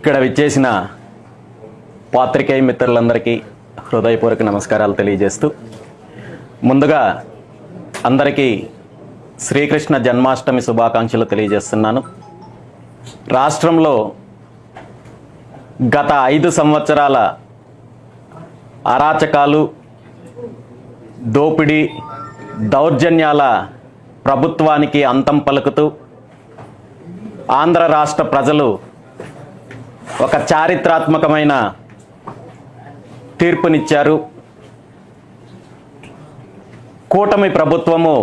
ఇక్కడ విచ్చేసిన పాత్రికేయ మిత్రులందరికీ హృదయపూర్వక నమస్కారాలు తెలియజేస్తూ ముందుగా అందరికీ శ్రీకృష్ణ జన్మాష్టమి శుభాకాంక్షలు తెలియజేస్తున్నాను. రాష్ట్రంలో గత 5 సంవత్సరాల అరాచకాలు, దోపిడీ, దౌర్జన్యాల ప్రభుత్వానికి అంతం పలుకుతూ ఆంధ్ర రాష్ట్ర ప్రజలు ఒక చారిత్రాత్మకమైన తీర్పునిచ్చారు. కూటమి ప్రభుత్వము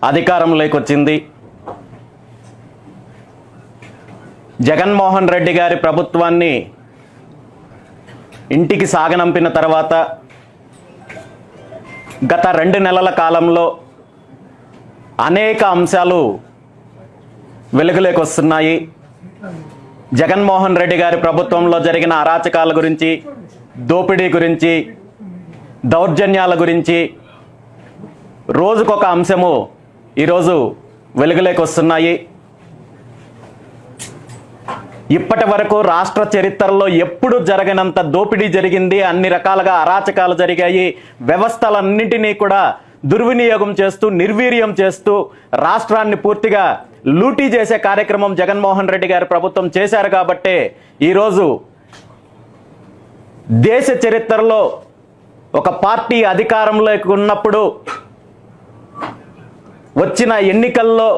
అధికారంలోకి వచ్చింది. జగన్మోహన్ రెడ్డి గారి ప్రభుత్వాన్ని ఇంటికి సాగనంపిన తర్వాత గత 2 నెలల కాలంలో అనేక అంశాలు వెలుగులోకి వస్తున్నాయి. జగన్మోహన్ రెడ్డి గారి ప్రభుత్వంలో జరిగిన అరాచకాల గురించి, దోపిడీ గురించి, దౌర్జన్యాల గురించి రోజుకొక అంశము ఈరోజు వెలుగులోకి వస్తున్నాయి. ఇప్పటి వరకు రాష్ట్ర చరిత్రలో ఎప్పుడు జరగనంత దోపిడీ జరిగింది, అన్ని రకాలుగా అరాచకాలు జరిగాయి. వ్యవస్థలన్నింటినీ కూడా దుర్వినియోగం చేస్తూ, నిర్వీర్యం చేస్తూ రాష్ట్రాన్ని పూర్తిగా లూటీ చేసే కార్యక్రమం జగన్మోహన్ రెడ్డి గారి ప్రభుత్వం చేశారు. కాబట్టే ఈరోజు దేశ చరిత్రలో ఒక పార్టీ అధికారంలోకి ఉన్నప్పుడు వచ్చిన ఎన్నికల్లో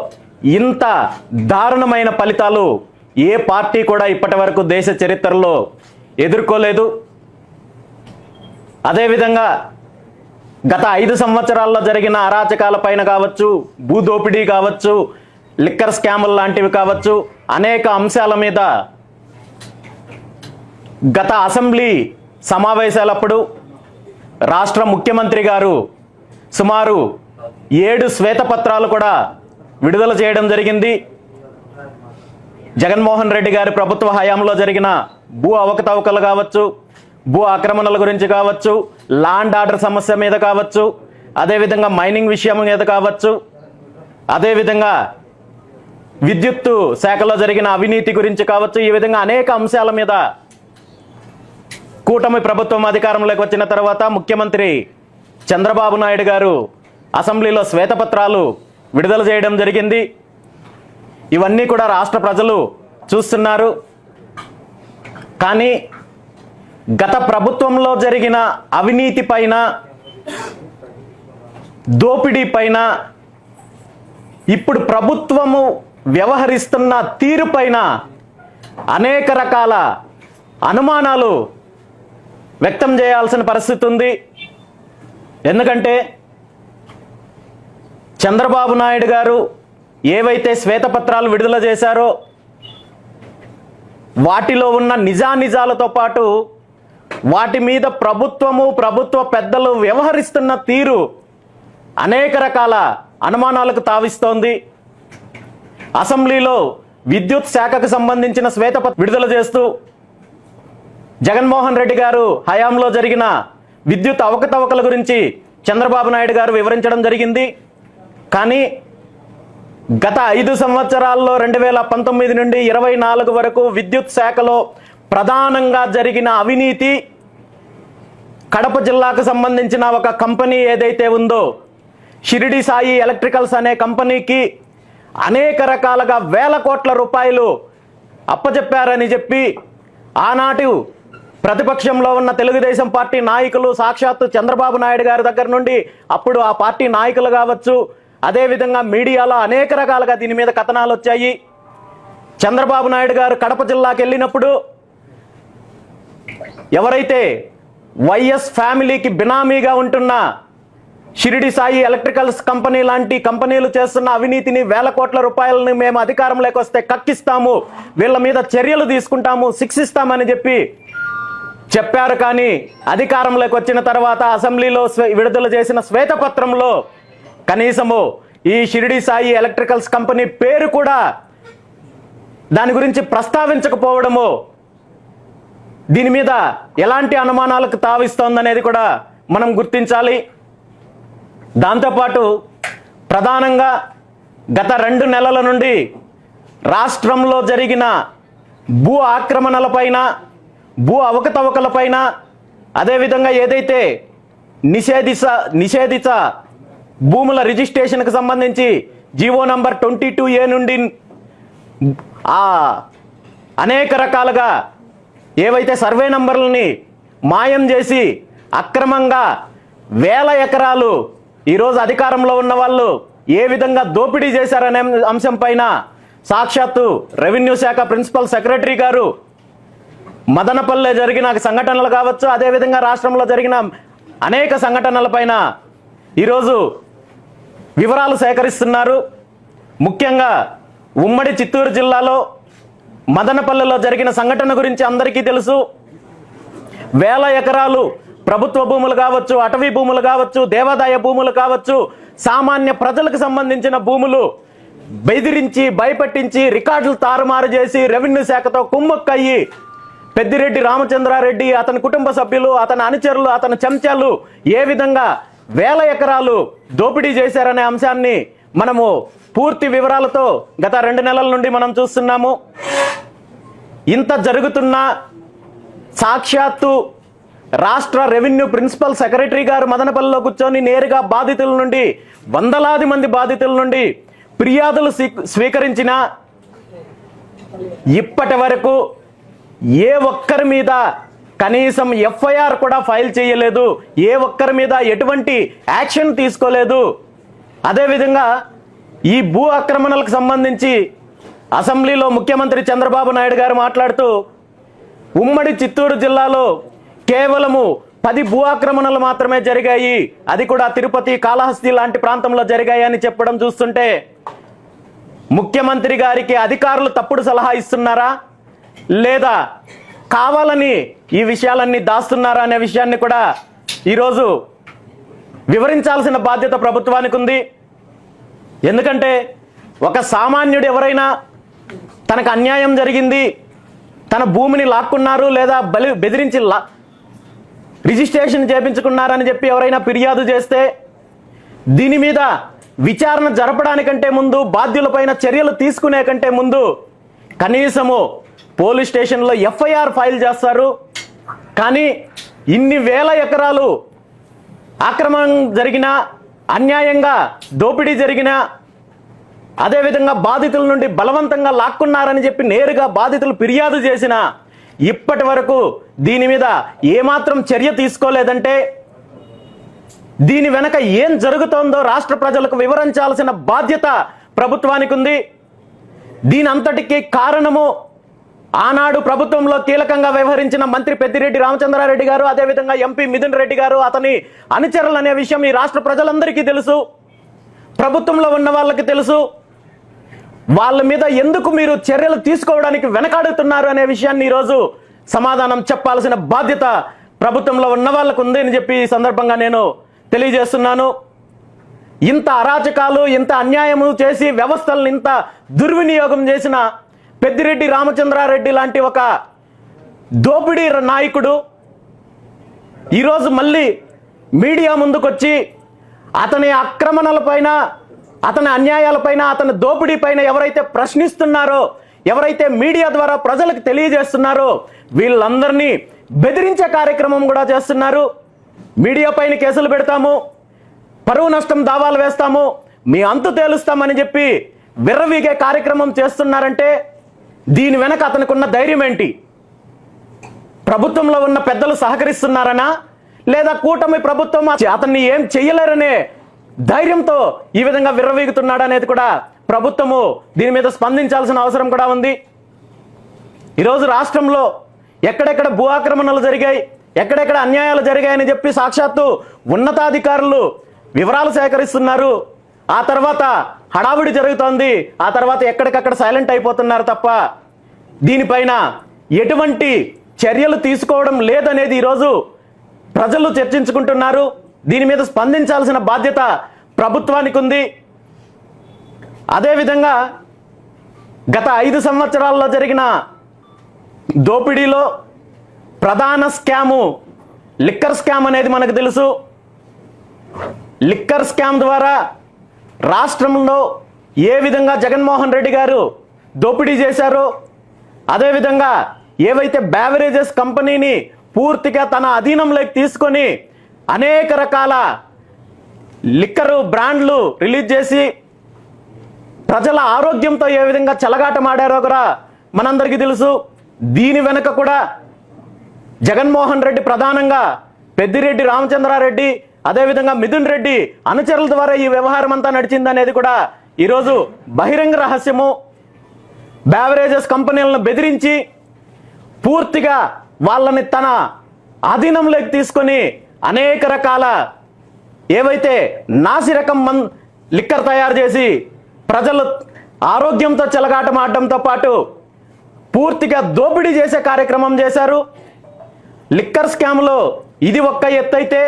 ఇంత దారుణమైన ఫలితాలు ఏ పార్టీ కూడా ఇప్పటి వరకు దేశ చరిత్రలో ఎదుర్కోలేదు. అదేవిధంగా గత 5 సంవత్సరాల్లో జరిగిన అరాచకాల పైన కావచ్చు, భూదోపిడీ కావచ్చు, లిక్కర్ స్కాములు లాంటివి కావచ్చు, అనేక అంశాల మీద గత అసెంబ్లీ సమావేశాలప్పుడు రాష్ట్ర ముఖ్యమంత్రి గారు సుమారు 7 శ్వేతపత్రాలు కూడా విడుదల చేయడం జరిగింది. జగన్మోహన్ రెడ్డి గారి ప్రభుత్వ హయాంలో జరిగిన భూ అవకతవకలు కావచ్చు, భూ ఆక్రమణల గురించి కావచ్చు, ల్యాండ్ ఆర్డర్ సమస్య మీద కావచ్చు, అదేవిధంగా మైనింగ్ విషయం మీద కావచ్చు, అదేవిధంగా విద్యుత్తు శాఖలో జరిగిన అవినీతి గురించి కావచ్చు, ఈ విధంగా అనేక అంశాల మీద కూటమి ప్రభుత్వం అధికారంలోకి వచ్చిన తర్వాత ముఖ్యమంత్రి చంద్రబాబు నాయుడు గారు అసెంబ్లీలో శ్వేతపత్రాలు విడుదల చేయడం జరిగింది. ఇవన్నీ కూడా రాష్ట్ర ప్రజలు చూస్తున్నారు. కానీ గత ప్రభుత్వంలో జరిగిన అవినీతి పైన, దోపిడీ పైన, ఇప్పుడు ప్రభుత్వము వ్యవహరిస్తున్న తీరు పైన అనేక రకాల అనుమానాలు వ్యక్తం చేయాల్సిన పరిస్థితి ఉంది. ఎందుకంటే చంద్రబాబు నాయుడు గారు ఏవైతే శ్వేతపత్రాలు విడుదల చేశారో వాటిలో ఉన్న నిజానిజాలతో పాటు వాటి మీద ప్రభుత్వ పెద్దలు వ్యవహరిస్తున్న తీరు అనేక రకాల అనుమానాలకు తావిస్తోంది. అసెంబ్లీలో విద్యుత్ శాఖకు సంబంధించిన శ్వేతపత్రం విడుదల చేస్తూ జగన్మోహన్ రెడ్డి గారు హయాంలో జరిగిన విద్యుత్ అవకతవకల గురించి చంద్రబాబు నాయుడు గారు వివరించడం జరిగింది. కానీ గత 5 సంవత్సరాల్లో 2019 నుండి 24 వరకు విద్యుత్ శాఖలో ప్రధానంగా జరిగిన అవినీతి, కడప జిల్లాకు సంబంధించిన ఒక కంపెనీ ఏదైతే ఉందో షిరిడి సాయి ఎలక్ట్రికల్స్ అనే కంపెనీకి అనేక రకాలుగా వేల కోట్ల రూపాయలు అప్పచెప్పారని చెప్పి ఆనాటి ప్రతిపక్షంలో ఉన్న తెలుగుదేశం పార్టీ నాయకులు, సాక్షాత్తు చంద్రబాబు నాయుడు గారి దగ్గర నుండి అప్పుడు ఆ పార్టీ నాయకులు కావచ్చు, అదేవిధంగా మీడియాలో అనేక రకాలుగా దీని మీద కథనాలు వచ్చాయి. చంద్రబాబు నాయుడు గారు కడప జిల్లాకి వెళ్ళినప్పుడు ఎవరైతే వైఎస్ ఫ్యామిలీకి బినామీగా ఉంటున్న షిరిడి సాయి ఎలక్ట్రికల్స్ కంపెనీ లాంటి కంపెనీలు చేస్తున్న అవినీతిని, వేల కోట్ల రూపాయలని మేము అధికారంలోకి వస్తే కక్కిస్తాము, వీళ్ళ మీద చర్యలు తీసుకుంటాము, శిక్షిస్తామని చెప్పారు. కానీ అధికారంలోకి వచ్చిన తర్వాత అసెంబ్లీలో విడుదల చేసిన శ్వేతపత్రంలో కనీసము ఈ షిరిడి సాయి ఎలక్ట్రికల్స్ కంపెనీ పేరు కూడా దాని గురించి ప్రస్తావించకపోవడము దీని మీద ఎలాంటి అనుమానాలకు తావిస్తోందనేది కూడా మనం గుర్తించాలి. దాంతోపాటు ప్రధానంగా గత 2 నెలల నుండి రాష్ట్రంలో జరిగిన భూ ఆక్రమణలపైన, భూ అవకతవకలపైన, అదేవిధంగా ఏదైతే నిషేధిత భూముల రిజిస్ట్రేషన్కి సంబంధించి జీవో నంబర్ 22A నుండి అనేక రకాలుగా ఏవైతే సర్వే నంబర్లని మాయం చేసి అక్రమంగా వేల ఎకరాలు ఈరోజు అధికారంలో ఉన్న వాళ్ళు ఏ విధంగా దోపిడీ చేశారనే అంశం పైన సాక్షాత్తు రెవెన్యూ శాఖ ప్రిన్సిపల్ సెక్రటరీ గారు మదనపల్లె జరిగిన సంఘటనలు కావచ్చు, అదేవిధంగా రాష్ట్రంలో జరిగిన అనేక సంఘటనలపైన ఈరోజు వివరాలు సేకరిస్తున్నారు. ముఖ్యంగా ఉమ్మడి చిత్తూరు జిల్లాలో మదనపల్లెలో జరిగిన సంఘటన గురించి అందరికీ తెలుసు. వేల ఎకరాలు ప్రభుత్వ భూములు కావచ్చు, అటవీ భూములు కావచ్చు, దేవాదాయ భూములు కావచ్చు, సామాన్య ప్రజలకు సంబంధించిన భూములు బెదిరించి, భయపెట్టించి, రికార్డులు తారుమారు చేసి రెవెన్యూ శాఖతో కుమ్మక్కయ్యి పెద్దిరెడ్డి రామచంద్రారెడ్డి, అతని కుటుంబ సభ్యులు, అతని అనుచరులు, అతని చెంచాలు ఏ విధంగా వేల ఎకరాలు దోపిడీ చేశారనే అంశాన్ని మనము పూర్తి వివరాలతో గత 2 నెలల నుండి మనం చూస్తున్నాము. ఇంత జరుగుతున్న సాక్షాత్తు రాష్ట్ర రెవెన్యూ ప్రిన్సిపల్ సెక్రటరీ గారు మదనపల్లిలో కూర్చొని నేరుగా బాధితుల నుండి, వందలాది మంది బాధితుల నుండి ఫిర్యాదులు స్వీకరించిన ఇప్పటి వరకు ఏ ఒక్కరి మీద కనీసం ఎఫ్ఐఆర్ కూడా ఫైల్ చేయలేదు. ఏ ఒక్కరి మీద ఎటువంటి యాక్షన్ తీసుకోలేదు. అదేవిధంగా ఈ భూ ఆక్రమణలకు సంబంధించి అసెంబ్లీలో ముఖ్యమంత్రి చంద్రబాబు నాయుడు గారు మాట్లాడుతూ ఉమ్మడి చిత్తూరు జిల్లాలో కేవలము 10 భూ ఆక్రమణలు మాత్రమే జరిగాయి, అది కూడా తిరుపతి, కాళహస్తి లాంటి ప్రాంతంలో జరిగాయని చెప్పడం చూస్తుంటే ముఖ్యమంత్రి గారికి అధికారులు తప్పుడు సలహా ఇస్తున్నారా, లేదా కావాలని ఈ విషయాలన్నీ దాస్తున్నారా అనే విషయాన్ని కూడా ఈరోజు వివరించాల్సిన బాధ్యత ప్రభుత్వానికి ఉంది. ఎందుకంటే ఒక సామాన్యుడు ఎవరైనా తనకు అన్యాయం జరిగింది, తన భూమిని లాక్కున్నారు లేదా బెదిరించి రిజిస్ట్రేషన్ చేయించుకున్నారని చెప్పి ఎవరైనా ఫిర్యాదు చేస్తే దీని మీద విచారణ జరపడానికంటే ముందు, బాధ్యులపైన చర్యలు తీసుకునే కంటే ముందు కనీసము పోలీస్ స్టేషన్లో ఎఫ్ఐఆర్ ఫైల్ చేస్తారు. కానీ ఇన్ని వేల ఎకరాలు ఆక్రమణ జరిగిన, అన్యాయంగా దోపిడీ జరిగిన, అదేవిధంగా బాధితుల నుండి బలవంతంగా లాక్కున్నారని చెప్పి నేరుగా బాధితులు ఫిర్యాదు చేసిన ఇప్పటి వరకు దీని మీద ఏమాత్రం చర్య తీసుకోలేదంటే దీని వెనక ఏం జరుగుతోందో రాష్ట్ర ప్రజలకు వివరించాల్సిన బాధ్యత ప్రభుత్వానికి ఉంది. దీని అంతటికీ కారణము ఆనాడు ప్రభుత్వంలో కీలకంగా వ్యవహరించిన మంత్రి పెద్దిరెడ్డి రామచంద్రారెడ్డి గారు, అదేవిధంగా ఎంపీ మిథున్ రెడ్డి గారు, అతని అనుచరులు అనే విషయం ఈ రాష్ట్ర ప్రజలందరికీ తెలుసు. ప్రభుత్వంలో ఉన్న వాళ్ళకి తెలుసు. వాళ్ళ మీద ఎందుకు మీరు చర్యలు తీసుకోవడానికి వెనకాడుతున్నారు అనే విషయాన్ని ఈరోజు సమాధానం చెప్పాల్సిన బాధ్యత ప్రభుత్వంలో ఉన్న వాళ్ళకు ఉంది అని చెప్పి ఈ సందర్భంగా నేను తెలియజేస్తున్నాను. ఇంత అరాచకాలు, ఇంత అన్యాయము చేసి వ్యవస్థలను ఇంత దుర్వినియోగం చేసిన పెద్దిరెడ్డి రామచంద్రారెడ్డి లాంటి ఒక దోపిడీ నాయకుడు ఈరోజు మళ్ళీ మీడియా ముందుకొచ్చి అతని ఆక్రమణలపైన, అతని అన్యాయాలపైన, అతని దోపిడీ పైన ఎవరైతే ప్రశ్నిస్తున్నారో, ఎవరైతే మీడియా ద్వారా ప్రజలకు తెలియజేస్తున్నారో వీళ్ళందరినీ బెదిరించే కార్యక్రమం కూడా చేస్తున్నారు. మీడియా పైన కేసులు పెడతాము, పరువు నష్టం దావాలు వేస్తాము, మీ అంతు తేలుస్తామని చెప్పి విర్రవీగే కార్యక్రమం చేస్తున్నారంటే దీని వెనక అతనికి ఉన్న ధైర్యం ఏంటి? ప్రభుత్వంలో ఉన్న పెద్దలు సహకరిస్తున్నారనా, లేదా కూటమి ప్రభుత్వం అతన్ని ఏం చెయ్యలేరనే ధైర్యంతో ఈ విధంగా విర్రవీగుతున్నాడు అనేది కూడా ప్రభుత్వము దీని మీద స్పందించాల్సిన అవసరం కూడా ఉంది. ఈరోజు రాష్ట్రంలో ఎక్కడెక్కడ భూ ఆక్రమణలు జరిగాయి, ఎక్కడెక్కడ అన్యాయాలు జరిగాయని చెప్పి సాక్షాత్తు ఉన్నతాధికారులు వివరాలు సేకరిస్తున్నారు. ఆ తర్వాత హడావుడి జరుగుతోంది. ఆ తర్వాత ఎక్కడికక్కడ సైలెంట్ అయిపోతున్నారు తప్ప దీనిపైన ఎటువంటి చర్యలు తీసుకోవడం లేదనేది ఈరోజు ప్రజలు చర్చించుకుంటున్నారు. దీని మీద స్పందించాల్సిన బాధ్యత ప్రభుత్వానికి ఉంది. అదేవిధంగా గత 5 సంవత్సరాల్లో జరిగిన దోపిడీలో ప్రధాన స్కాము లిక్కర్ స్కామ్ అనేది మనకు తెలుసు. లిక్కర్ స్కామ్ ద్వారా రాష్ట్రంలో ఏ విధంగా జగన్మోహన్ రెడ్డి గారు దోపిడీ చేశారో, అదేవిధంగా ఏవైతే బ్యావరేజెస్ కంపెనీని పూర్తిగా తన అధీనంలోకి తీసుకొని అనేక రకాల లిక్కరు బ్రాండ్లు రిలీజ్ చేసి ప్రజల ఆరోగ్యంతో ఏ విధంగా చెలగాటమాడారో కూడా మనందరికీ తెలుసు. దీని వెనుక కూడా జగన్మోహన్ రెడ్డి ప్రధానంగా పెద్దిరెడ్డి రామచంద్రారెడ్డి అదేవిధంగా మిథున్ రెడ్డి అనుచరుల ద్వారా ఈ వ్యవహారం అంతా నడిచిందనేది కూడా ఈరోజు బహిరంగ రహస్యము. బ్యావరేజెస్ కంపెనీలను బెదిరించి పూర్తిగా వాళ్ళని తన ఆధీనంలోకి తీసుకొని అనేక రకాల ఏవైతే నాసిరకం లిక్కర్ తయారు చేసి ప్రజలు ఆరోగ్యంతో చెలగాటమాడడంతో పాటు పూర్తిగా దోపిడీ చేసే కార్యక్రమం చేశారు. లిక్కర్ స్కామ్లో ఇది ఒక్క ఎత్తైతే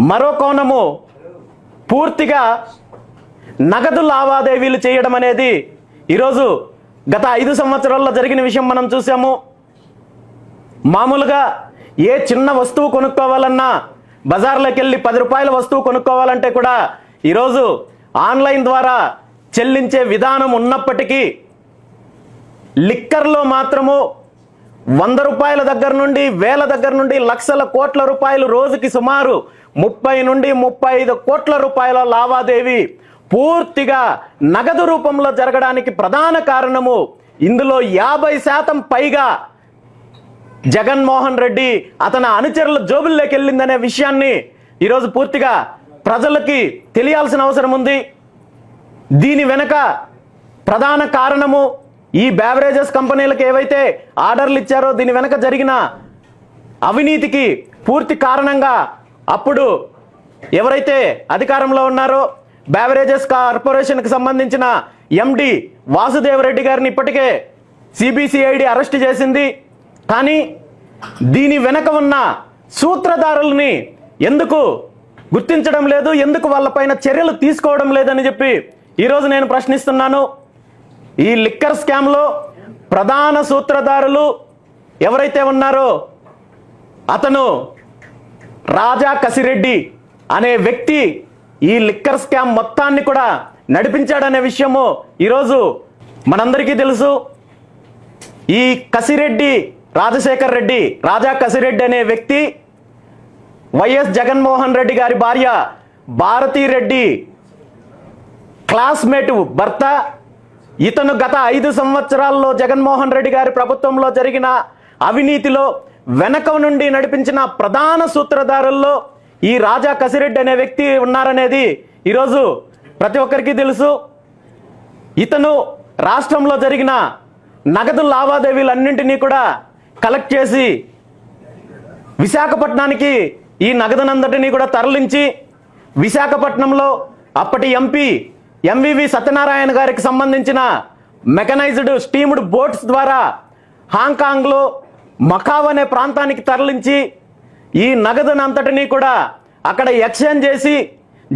మరో కోణము పూర్తిగా నగదు లావాదేవీలు చేయడం అనేది ఈరోజు గత 5 సంవత్సరాల్లో జరిగిన విషయం మనం చూసాము. మామూలుగా ఏ చిన్న వస్తువు కొనుక్కోవాలన్నా బజార్లోకి వెళ్ళి 10 రూపాయల వస్తువు కొనుక్కోవాలంటే కూడా ఈరోజు ఆన్లైన్ ద్వారా చెల్లించే విధానం ఉన్నప్పటికీ లిక్కర్లో మాత్రము 100 రూపాయల దగ్గర నుండి వేల దగ్గర నుండి లక్షల కోట్ల రూపాయలు రోజుకి సుమారు 30 నుండి 35 కోట్ల రూపాయల లావాదేవీ పూర్తిగా నగదు రూపంలో జరగడానికి ప్రధాన కారణము ఇందులో 50% పైగా జగన్మోహన్ రెడ్డి అతని అనుచరుల జోబుల్లోకి వెళ్ళిందనే విషయాన్ని ఈరోజు పూర్తిగా ప్రజలకి తెలియాల్సిన అవసరం ఉంది. దీని వెనక ప్రధాన కారణము ఈ బ్యావరేజెస్ కంపెనీలకు ఏవైతే ఆర్డర్లు ఇచ్చారో దీని వెనక జరిగిన అవినీతికి పూర్తి కారణంగా అప్పుడు ఎవరైతే అధికారంలో ఉన్నారో బ్యావరేజెస్ కార్పొరేషన్కి సంబంధించిన ఎండి వాసుదేవరెడ్డి గారిని ఇప్పటికే సిబిసిఐడి అరెస్ట్ చేసింది. కానీ దీని వెనక ఉన్న సూత్రధారుల్ని ఎందుకు గుర్తించడం లేదు, ఎందుకు వాళ్ళపైన చర్యలు తీసుకోవడం లేదని చెప్పి ఈరోజు నేను ప్రశ్నిస్తున్నాను. ఈ లిక్కర్ స్కామ్లో ప్రధాన సూత్రధారులు ఎవరైతే ఉన్నారో అతను రాజా కసిరెడ్డి అనే వ్యక్తి ఈ లిక్కర్ స్కామ్ మొత్తాన్ని కూడా నడిపించాడనే విషయము ఈరోజు మనందరికీ తెలుసు. ఈ కసిరెడ్డి రాజశేఖర్ రెడ్డి, రాజా కసిరెడ్డి అనే వ్యక్తి వైఎస్ జగన్మోహన్ రెడ్డి గారి భార్య భారతీరెడ్డి క్లాస్మేట్ భర్త. ఇతను గత 5 సంవత్సరాల్లో జగన్మోహన్ రెడ్డి గారి ప్రభుత్వంలో జరిగిన అవినీతిలో వెనక నుండి నడిపించిన ప్రధాన సూత్రధారుల్లో ఈ రాజా కసిరెడ్డి అనే వ్యక్తి ఉన్నారనేది ఈరోజు ప్రతి ఒక్కరికి తెలుసు. ఇతను రాష్ట్రంలో జరిగిన నగదు లావాదేవీలన్నింటినీ కూడా కలెక్ట్ చేసి విశాఖపట్నానికి ఈ నగదునంతటినీ కూడా తరలించి విశాఖపట్నంలో అప్పటి ఎంపీ ఎంవివి సత్యనారాయణ గారికి సంబంధించిన మెకనైజ్డ్ స్టీమ్డ్ బోట్స్ ద్వారా హాంకాంగ్లో మకావ్ అనే ప్రాంతానికి తరలించి ఈ నగదునంతటినీ కూడా అక్కడ ఎక్స్చేంజ్ చేసి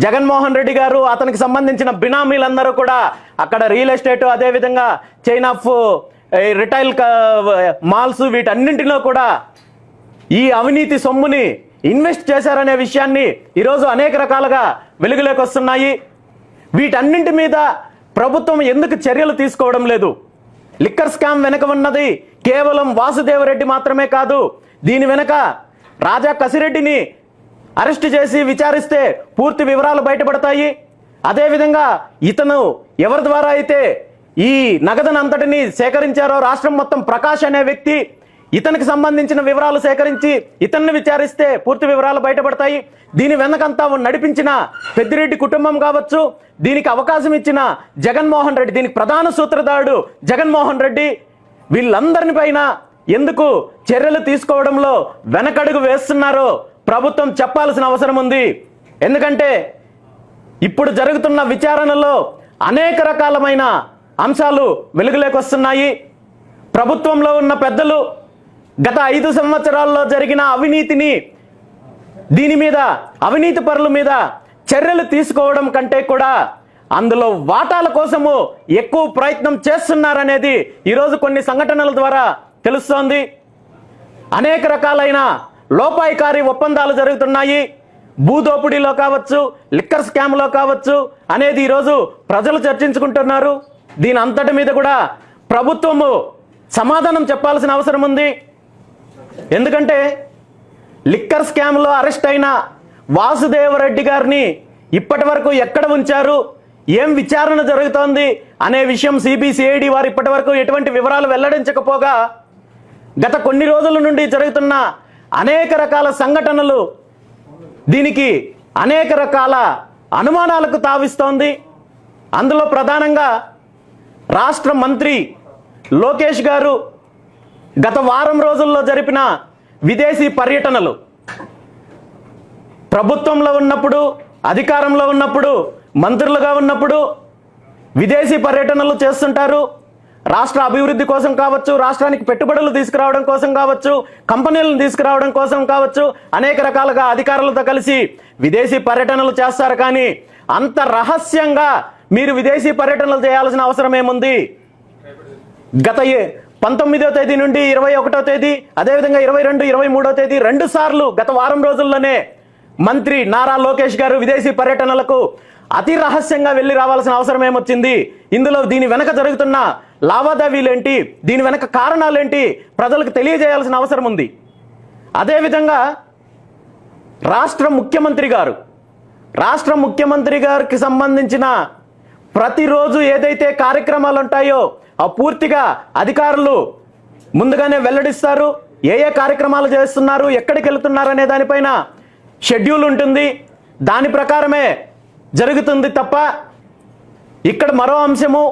జగన్మోహన్ రెడ్డి గారు అతనికి సంబంధించిన బినామీలందరూ కూడా అక్కడ రియల్ ఎస్టేట్ అదేవిధంగా చైన్ ఆఫ్ రిటైల్ మాల్స్ వీటన్నింటిలో కూడా ఈ అవినీతి సొమ్ముని ఇన్వెస్ట్ చేశారనే విషయాన్ని ఈరోజు అనేక రకాలుగా వెలుగులోకి వస్తున్నాయి. వీటన్నింటి మీద ప్రభుత్వం ఎందుకు చర్యలు తీసుకోవడం లేదు? లిక్కర్ స్కామ్ వెనక ఉన్నది కేవలం వాసుదేవరెడ్డి మాత్రమే కాదు. దీని వెనక రాజా కసిరెడ్డిని అరెస్ట్ చేసి విచారిస్తే పూర్తి వివరాలు బయటపడతాయి. అదేవిధంగా ఇతను ఎవరి ద్వారా అయితే ఈ నగదునంతటిని సేకరించారో రాష్ట్రం మొత్తం ప్రకాష్ అనే వ్యక్తి, ఇతనికి సంబంధించిన వివరాలు సేకరించి ఇతన్ని విచారిస్తే పూర్తి వివరాలు బయటపడతాయి. దీని వెనకంతా నడిపించిన పెద్దిరెడ్డి కుటుంబం కావచ్చు, దీనికి అవకాశం ఇచ్చిన జగన్మోహన్ రెడ్డి, దీనికి ప్రధాన సూత్రధారుడు జగన్మోహన్ రెడ్డి, వీళ్ళందరిని పైన ఎందుకు చర్యలు తీసుకోవడంలో వెనకడుగు వేస్తున్నారో ప్రభుత్వం చెప్పాల్సిన అవసరం ఉంది. ఎందుకంటే ఇప్పుడు జరుగుతున్న విచారణలో అనేక రకాలమైన అంశాలు వెలుగులోకి వస్తున్నాయి. ప్రభుత్వంలో ఉన్న పెద్దలు గత 5 సంవత్సరాల్లో జరిగిన అవినీతిని, దీని మీద అవినీతి పరుల మీద చర్యలు తీసుకోవడం కంటే కూడా అందులో వాటాల కోసము ఎక్కువ ప్రయత్నం చేస్తున్నారనేది ఈరోజు కొన్ని సంఘటనల ద్వారా తెలుస్తోంది. అనేక రకాలైన లోపాయికారి ఒప్పందాలు జరుగుతున్నాయి. భూదోపిడీలో కావచ్చు, లిక్కర్ స్కామ్లో కావచ్చు అనేది ఈరోజు ప్రజలు చర్చించుకుంటున్నారు. దీని అంతటి మీద కూడా ప్రభుత్వము సమాధానం చెప్పాల్సిన అవసరం ఉంది. ఎందుకంటే లిక్కర్ స్కామ్లో అరెస్ట్ అయిన వాసుదేవరెడ్డి గారిని ఇప్పటి వరకు ఎక్కడ ఉంచారు, ఏం విచారణ జరుగుతోంది అనే విషయం సిబిసిఐడి వారు ఇప్పటి వరకు ఎటువంటి వివరాలు వెల్లడించకపోగా గత కొన్ని రోజుల నుండి జరుగుతున్న అనేక రకాల సంఘటనలు దీనికి అనేక రకాల అనుమానాలకు తావిస్తోంది. అందులో ప్రధానంగా రాష్ట్ర మంత్రి లోకేష్ గారు గత వారం రోజుల్లో జరిపిన విదేశీ పర్యటనలు, ప్రభుత్వంలో ఉన్నప్పుడు, అధికారంలో ఉన్నప్పుడు, మంత్రులుగా ఉన్నప్పుడు విదేశీ పర్యటనలు చేస్తుంటారు. రాష్ట్ర అభివృద్ధి కోసం కావచ్చు, రాష్ట్రానికి పెట్టుబడులు తీసుకురావడం కోసం కావచ్చు, కంపెనీలను తీసుకురావడం కోసం కావచ్చు, అనేక రకాలుగా అధికారులతో కలిసి విదేశీ పర్యటనలు చేస్తారు. కానీ అంత రహస్యంగా మీరు విదేశీ పర్యటనలు చేయాల్సిన అవసరం ఏముంది? గత 19వ తేదీ నుండి 21వ తేదీ, అదేవిధంగా 22, 23వ తేదీ 2 సార్లు గత వారం రోజుల్లోనే మంత్రి నారా లోకేష్ గారు విదేశీ పర్యటనలకు అతి రహస్యంగా వెళ్ళి రావాల్సిన అవసరం ఏమొచ్చింది? ఇందులో దీని వెనక జరుగుతున్న లావాదేవీలేంటి, దీని వెనక కారణాలేంటి ప్రజలకు తెలియజేయాల్సిన అవసరం ఉంది. అదేవిధంగా రాష్ట్ర ముఖ్యమంత్రి గారికి సంబంధించిన ప్రతిరోజు ఏదైతే కార్యక్రమాలు ఉంటాయో ఆ పూర్తిగా అధికారులు ముందుగానే వెల్లడిస్తారు. ఏ ఏ కార్యక్రమాలు చేస్తున్నారు, ఎక్కడికి వెళ్తున్నారు అనే దానిపైన షెడ్యూల్ ఉంటుంది. దాని ప్రకారమే జరుగుతుంది తప్ప ఇక్కడ మరో అంశము,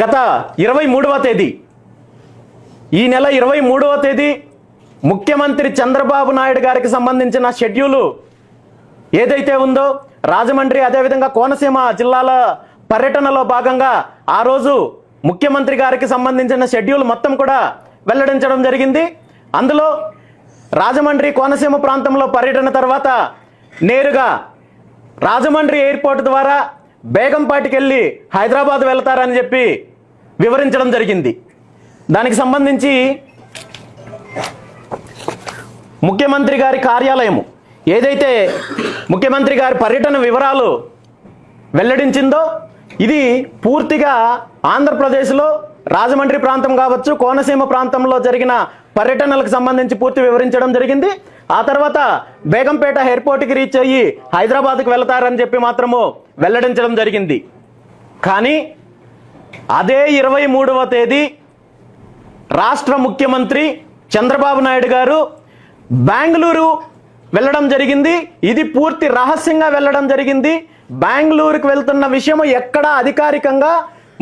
గత 23వ తేదీ, ఈ నెల 23వ తేదీ ముఖ్యమంత్రి చంద్రబాబు నాయుడు గారికి సంబంధించిన షెడ్యూలు ఏదైతే ఉందో, రాజమండ్రి అదేవిధంగా కోనసీమ జిల్లాల పర్యటనలో భాగంగా ఆ రోజు ముఖ్యమంత్రి గారికి సంబంధించిన షెడ్యూల్ మొత్తం కూడా వెల్లడించడం జరిగింది. అందులో రాజమండ్రి కోనసీమ ప్రాంతంలో పర్యటన తర్వాత నేరుగా రాజమండ్రి ఎయిర్పోర్ట్ ద్వారా బేగంపేటకి వెళ్ళి హైదరాబాద్ వెళ్తారని చెప్పి వివరించడం జరిగింది. దానికి సంబంధించి ముఖ్యమంత్రి గారి కార్యాలయం ఏదైతే ముఖ్యమంత్రి గారి పర్యటన వివరాలు వెల్లడించిందో ఇది పూర్తిగా ఆంధ్రప్రదేశ్లో రాజమండ్రి ప్రాంతం కావచ్చు, కోనసీమ ప్రాంతంలో జరిగిన పర్యటనలకు సంబంధించి పూర్తి వివరించడం జరిగింది. ఆ తర్వాత బేగంపేట ఎయిర్పోర్ట్కి రీచ్ అయ్యి హైదరాబాద్కి వెళతారని చెప్పి మాత్రము వెల్లడించడం జరిగింది. కానీ అదే 23వ తేదీ రాష్ట్ర ముఖ్యమంత్రి చంద్రబాబు నాయుడు గారు బెంగళూరు వెళ్ళడం జరిగింది. ఇది పూర్తి రహస్యంగా వెళ్ళడం జరిగింది. బెంగళూరుకు వెళ్తున్న విషయం ఎక్కడా అధికారికంగా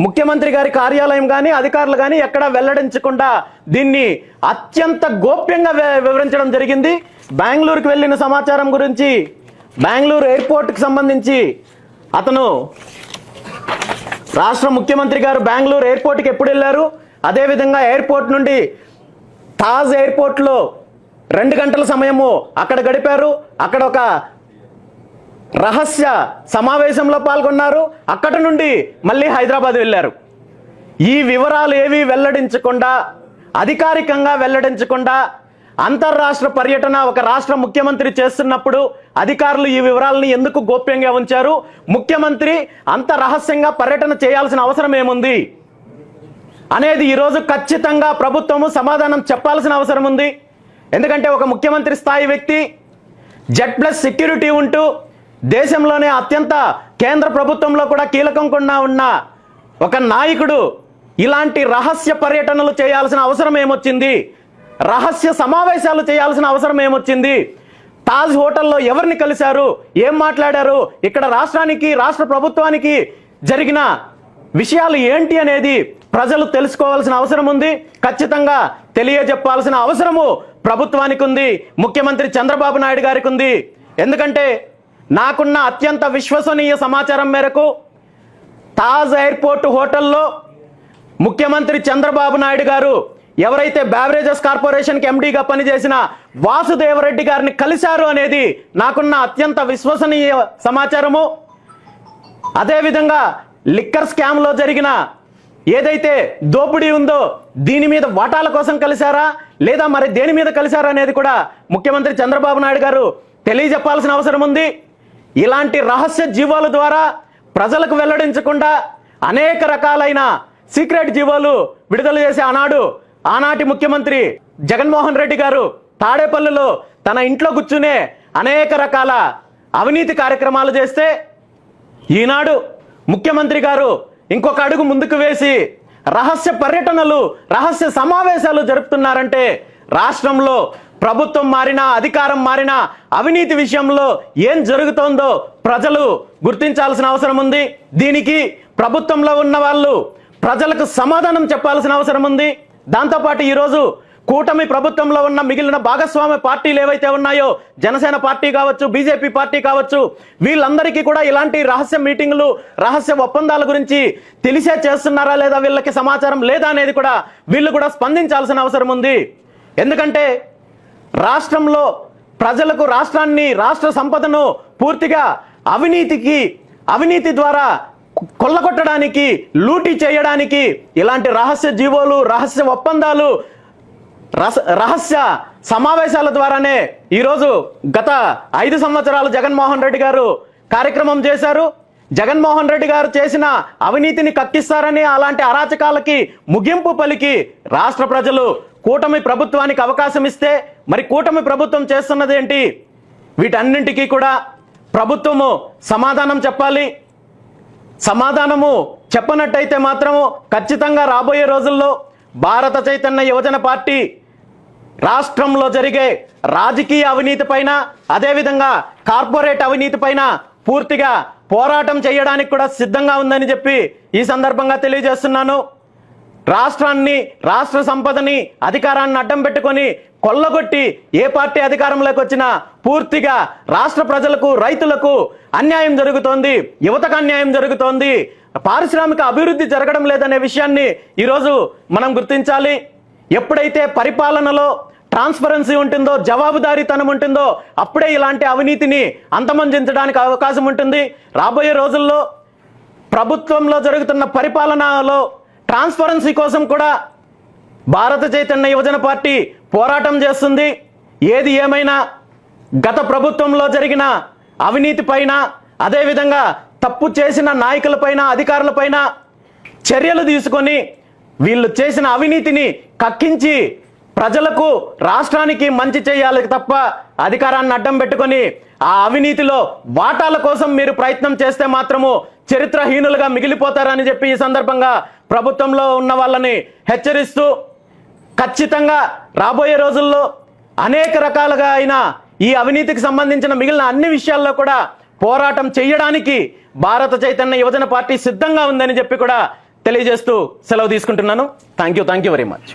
ముఖ్యమంత్రి గారి కార్యాలయం కానీ అధికారులు కానీ ఎక్కడా వెల్లడించకుండా దీన్ని అత్యంత గోప్యంగా వివరించడం జరిగింది. బెంగళూరుకు వెళ్ళిన సమాచారం గురించి బెంగళూరు ఎయిర్పోర్ట్కి సంబంధించి అతను రాష్ట్ర ముఖ్యమంత్రి గారు బెంగళూరు ఎయిర్పోర్ట్కి ఎప్పుడు వెళ్ళారు, అదేవిధంగా ఎయిర్పోర్ట్ నుండి తాజ్ ఎయిర్పోర్ట్లో 2 గంటల సమయము అక్కడ గడిపారు. అక్కడ ఒక రహస్య సమావేశంలో పాల్గొన్నారు. అక్కడి నుండి మళ్ళీ హైదరాబాద్ వెళ్ళారు. ఈ వివరాలు ఏవి వెల్లడించకుండా, అధికారికంగా వెల్లడించకుండా అంతర్రాష్ట్ర పర్యటన ఒక రాష్ట్ర ముఖ్యమంత్రి చేస్తున్నప్పుడు అధికారులు ఈ వివరాలను ఎందుకు గోప్యంగా ఉంచారు? ముఖ్యమంత్రి అంత రహస్యంగా పర్యటన చేయాల్సిన అవసరం ఏముంది అనేది ఈరోజు ఖచ్చితంగా ప్రభుత్వము సమాధానం చెప్పాల్సిన అవసరం ఉంది. ఎందుకంటే ఒక ముఖ్యమంత్రి స్థాయి వ్యక్తి Z+ సెక్యూరిటీ ఉంటూ దేశంలోనే అత్యంత కేంద్ర ప్రభుత్వంలో కూడా కీలకంగా ఉన్న ఒక నాయకుడు ఇలాంటి రహస్య పర్యటనలు చేయాల్సిన అవసరం ఏమొచ్చింది? రహస్య సమావేశాలు చేయాల్సిన అవసరం ఏమొచ్చింది? తాజ్ హోటల్లో ఎవరిని కలిశారు, ఏం మాట్లాడారు, ఇక్కడ రాష్ట్రానికి రాష్ట్ర ప్రభుత్వానికి జరిగిన విషయాలు ఏంటి అనేది ప్రజలు తెలుసుకోవాల్సిన అవసరం ఉంది. ఖచ్చితంగా తెలియజెప్పాల్సిన అవసరము ప్రభుత్వానికి ఉంది, ముఖ్యమంత్రి చంద్రబాబు నాయుడు గారికి ఉంది. ఎందుకంటే నాకున్న అత్యంత విశ్వసనీయ సమాచారం మేరకు తాజ్ ఎయిర్పోర్ట్ హోటల్లో ముఖ్యమంత్రి చంద్రబాబు నాయుడు గారు ఎవరైతే బెవరేజెస్ కార్పొరేషన్కి ఎండీగా పనిచేసిన వాసుదేవరెడ్డి గారిని కలిశారు అనేది నాకున్న అత్యంత విశ్వసనీయ సమాచారము. అదేవిధంగా లిక్కర్ స్కామ్లో జరిగిన ఏదైతే దోపిడీ ఉందో దీని మీద వాటాల కోసం కలిశారా లేదా మరి దేని మీద కలిశారా అనేది కూడా ముఖ్యమంత్రి చంద్రబాబు నాయుడు గారు తెలియజెప్పాల్సిన అవసరం ఉంది. ఇలాంటి రహస్య జీవాల ద్వారా ప్రజలకు వెల్లడించకుండా అనేక రకాలైన సీక్రెట్ జీవోలు విడుదల చేసే ఆనాటి ముఖ్యమంత్రి జగన్మోహన్ రెడ్డి గారు తాడేపల్లిలో తన ఇంట్లో కూర్చునే అనేక రకాల అవినీతి కార్యక్రమాలు చేస్తే ఈనాడు ముఖ్యమంత్రి గారు ఇంకొక అడుగు ముందుకు వేసి రహస్య పర్యటనలు, రహస్య సమావేశాలు జరుపుతున్నారంటే రాష్ట్రంలో ప్రభుత్వం మారినా, అధికారం మారినా అవినీతి విషయంలో ఏం జరుగుతోందో ప్రజలు గుర్తించాల్సిన అవసరం ఉంది. దీనికి ప్రభుత్వంలో ఉన్న వాళ్ళు ప్రజలకు సమాధానం చెప్పాల్సిన అవసరం ఉంది. దాంతోపాటు ఈరోజు కూటమి ప్రభుత్వంలో ఉన్న మిగిలిన భాగస్వామ్య పార్టీలు ఏవైతే ఉన్నాయో, జనసేన పార్టీ కావచ్చు, బీజేపీ పార్టీ కావచ్చు, వీళ్ళందరికీ కూడా ఇలాంటి రహస్య మీటింగులు, రహస్య ఒప్పందాల గురించి తెలిసే చేస్తున్నారా లేదా, వీళ్ళకి సమాచారం లేదా అనేది కూడా వీళ్ళు కూడా స్పందించాల్సిన అవసరం ఉంది. ఎందుకంటే రాష్ట్రంలో ప్రజలకు రాష్ట్ర సంపదను పూర్తిగా అవినీతి ద్వారా కొల్లగొట్టడానికి, లూటీ చేయడానికి ఇలాంటి రహస్య జీవోలు, రహస్య ఒప్పందాలు, రహస్య సమావేశాల ద్వారానే ఈరోజు గత 5 సంవత్సరాలు జగన్మోహన్ రెడ్డి గారు కార్యక్రమం చేశారు. జగన్మోహన్ రెడ్డి గారు చేసిన అవినీతిని కక్కిస్తారని, అలాంటి అరాచకాలకి ముగింపు పలికి రాష్ట్ర ప్రజలు కూటమి ప్రభుత్వానికి అవకాశం ఇస్తే, మరి కూటమి ప్రభుత్వం చేస్తున్నది ఏంటి? వీటన్నింటికీ కూడా ప్రభుత్వము సమాధానం చెప్పాలి. సమాధానము చెప్పనట్టయితే మాత్రము ఖచ్చితంగా రాబోయే రోజుల్లో భారత చైతన్య యువజన పార్టీ రాష్ట్రంలో జరిగే రాజకీయ అవినీతి పైన, అదేవిధంగా కార్పొరేట్ అవినీతి పైన పూర్తిగా పోరాటం చేయడానికి కూడా సిద్ధంగా ఉందని చెప్పి ఈ సందర్భంగా తెలియజేస్తున్నాను. రాష్ట్ర సంపదని, అధికారాన్ని అడ్డం పెట్టుకొని కొల్లగొట్టి ఏ పార్టీ అధికారంలోకి వచ్చినా పూర్తిగా రాష్ట్ర ప్రజలకు, రైతులకు అన్యాయం జరుగుతోంది, యువతకు అన్యాయం జరుగుతోంది, పారిశ్రామిక అభివృద్ధి జరగడం లేదనే విషయాన్ని ఈరోజు మనం గుర్తించాలి. ఎప్పుడైతే పరిపాలనలో ట్రాన్స్పరెన్సీ ఉంటుందో, జవాబుదారీతనం ఉంటుందో, అప్పుడే ఇలాంటి అవినీతిని అంతమొందించడానికి అవకాశం ఉంటుంది. రాబోయే రోజుల్లో ప్రభుత్వంలో జరుగుతున్న పరిపాలనలో ట్రాన్స్పరెన్సీ కోసం కూడా భారత చైతన్య యువజన పార్టీ పోరాటం చేస్తుంది. ఏది ఏమైనా గత ప్రభుత్వంలో జరిగిన అవినీతి పైన, అదేవిధంగా తప్పు చేసిన నాయకులపైన, అధికారులపైన చర్యలు తీసుకొని వీళ్ళు చేసిన అవినీతిని కక్కించి ప్రజలకు, రాష్ట్రానికి మంచి చేయాలి తప్ప అధికారాన్ని అడ్డం పెట్టుకొని ఆ అవినీతిలో వాటాల కోసం మీరు ప్రయత్నం చేస్తే మాత్రము చరిత్రహీనులుగా మిగిలిపోతారని చెప్పి ఈ సందర్భంగా ప్రభుత్వంలో ఉన్న వాళ్ళని హెచ్చరిస్తూ, ఖచ్చితంగా రాబోయే రోజుల్లో అనేక రకాలుగా అయిన ఈ అవినీతికి సంబంధించిన మిగిలిన అన్ని విషయాల్లో కూడా పోరాటం చేయడానికి భారత చైతన్య యువజన పార్టీ సిద్ధంగా ఉందని చెప్పి కూడా తెలియజేస్తూ సెలవు తీసుకుంటున్నాను. Thank you very much.